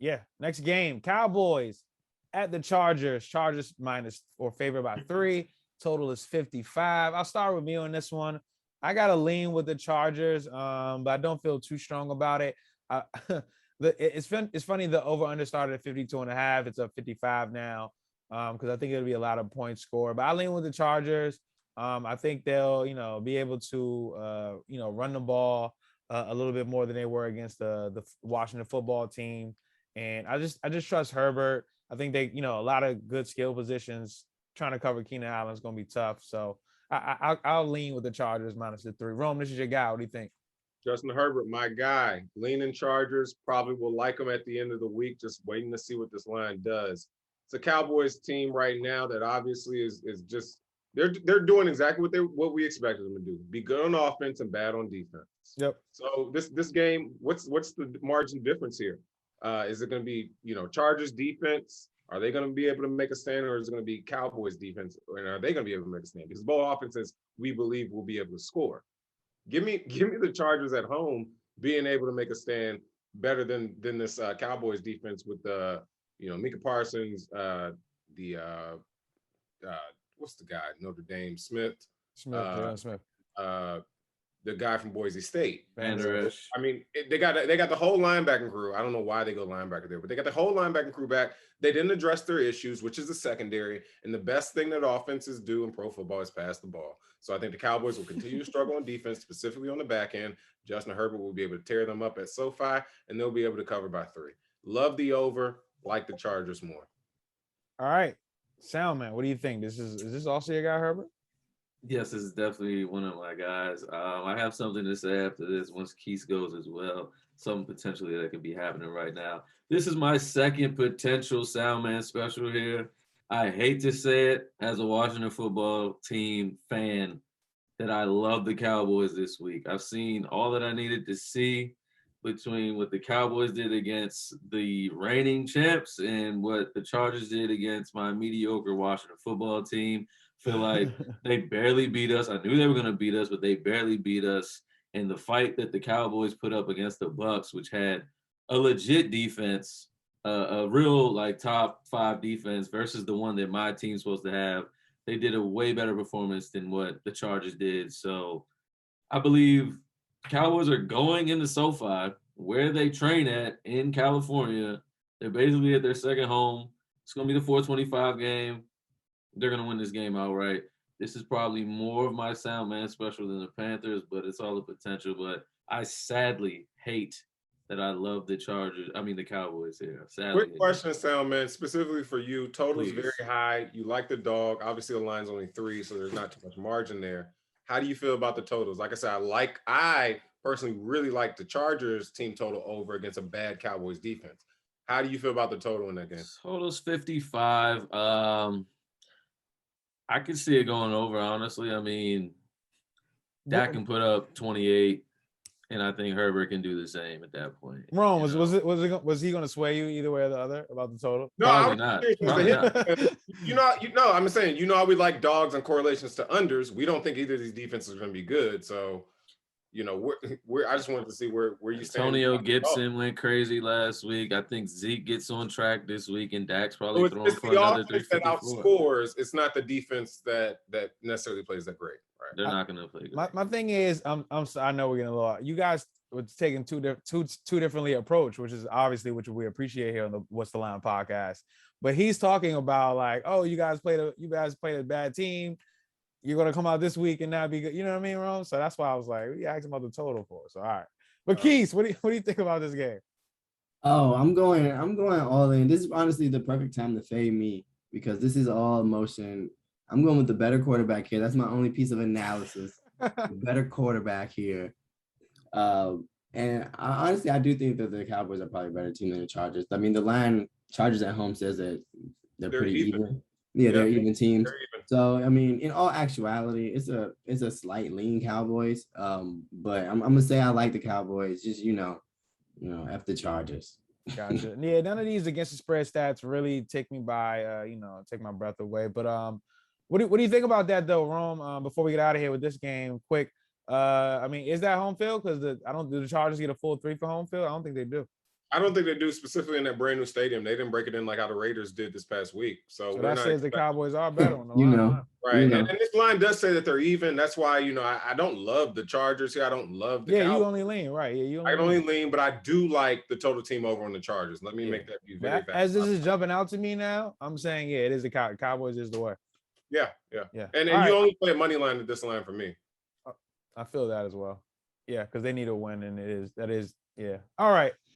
Yeah. Next game, Cowboys at the Chargers. Chargers minus or favored by 3. Total is 55. I'll start with me on this one. I got to lean with the Chargers, but I don't feel too strong about it. It's funny the over-under started at 52.5. It's up 55 now because I think it'll be a lot of points scored. But I lean with the Chargers. I think they'll, be able to, run the ball a little bit more than they were against the Washington football team. And I just trust Herbert. I think they, a lot of good skill positions. Trying to cover Keenan Allen is going to be tough. So I'll lean with the Chargers minus the 3. Rome, this is your guy. What do you think? Justin Herbert, my guy, leaning Chargers, probably will like him at the end of the week, just waiting to see what this line does. It's a Cowboys team right now that obviously is just they're doing exactly what we expected them to do. Be good on offense and bad on defense. Yep. So this game, what's the margin difference here? Is it going to be, Chargers defense? Are they going to be able to make a stand, or is it going to be Cowboys defense? And are they going to be able to make a stand? Because both offenses we believe will be able to score. Give me the Chargers at home being able to make a stand better than this Cowboys defense with Micah Parsons, what's the guy, Notre Dame, Smith, Smith. The guy from Boise State. Andrews. I mean, they got the whole linebacking crew. I don't know why they go linebacker there, but they got the whole linebacking crew back. They didn't address their issues, which is the secondary. And the best thing that offenses do in pro football is pass the ball. So I think the Cowboys will continue to struggle on defense, specifically on the back end. Justin Herbert will be able to tear them up at SoFi, and they'll be able to cover by 3. Love the over, like the Chargers more. All right. Sound man, what do you think? Is this also your guy, Herbert? Yes, this is definitely one of my guys. I have something to say after this once Keith goes as well. Something potentially that could be happening right now. This is my second potential Soundman special here. I hate to say it as a Washington football team fan that I love the Cowboys this week. I've seen all that I needed to see between what the Cowboys did against the reigning champs and what the Chargers did against my mediocre Washington football team. Feel like they barely beat us. I knew they were going to beat us, but they barely beat us. And the fight that the Cowboys put up against the Bucs, which had a legit defense, a real top 5 defense versus the one that my team's supposed to have, they did a way better performance than what the Chargers did. So I believe Cowboys are going into SoFi, where they train at in California. They're basically at their second home. It's going to be the 425 game. They're going to win this game outright. This is probably more of my Soundman special than the Panthers, but it's all the potential. But I sadly hate that I love the Cowboys here. Sadly, quick question, Soundman, specifically for you. Total's very high. You like the dog. Obviously, the line's only 3, so there's not too much margin there. How do you feel about the totals? Like I said, I personally really like the Chargers team total over against a bad Cowboys defense. How do you feel about the total in that game? Total's 55. I could see it going over, honestly. I mean, Dak can put up 28, and I think Herbert can do the same at that point. Rome, was he going to sway you either way or the other about the total? No, Probably not. I'm saying, how we like dogs and correlations to unders. We don't think either of these defenses are going to be good. So, I just wanted to see where you stand. Antonio Gibson went crazy last week. I think Zeke gets on track this week, and Dak's probably throwing for another 354. That outscores. It's not the defense that necessarily plays that great. Right? They're not going to play good. My thing is, I know we're getting a lot. You guys were taking two differently approach, which is obviously which we appreciate here on the What's the Line podcast. But he's talking about you guys played a bad team. You're gonna come out this week and not be good. You know what I mean, Rome? So that's why I was like, we asked about the total for. So all right. But Keith, what do you think about this game? Oh, I'm going all in. This is honestly the perfect time to fade me because this is all emotion. I'm going with the better quarterback here. That's my only piece of analysis. The better quarterback here. And honestly, I do think that the Cowboys are probably a better team than the Chargers. I mean, the line Chargers at home says that they're pretty even. Yeah, they're even teams. So I mean, in all actuality, it's a slight lean Cowboys. But I'm gonna say I like the Cowboys. Just F the Chargers. Gotcha. Yeah, none of these against the spread stats really take me by. Take my breath away. But what do you think about that though, Rome? Before we get out of here with this game, quick. I mean, is that home field? Because do the Chargers get a full 3 for home field? I don't think they do. I don't think they do specifically in that brand new stadium. They didn't break it in like how the Raiders did this past week. So, So we're that not says the Cowboys are better on the You line. know. huh? right. You know. And this line does say that they're even. That's why, I don't love the Chargers here. I don't love the Yeah, you Cowboys. only lean, right? Yeah, you I only can only lean, but I do like the total team over on the Chargers. Let me make that view very fast. As this is jumping out to me now, I'm saying, yeah, it is the Cowboys is the way. Yeah. Yeah. And All you right. only play a money line at this line for me. I feel that as well. Yeah, because they need a win, and that is, yeah. All right.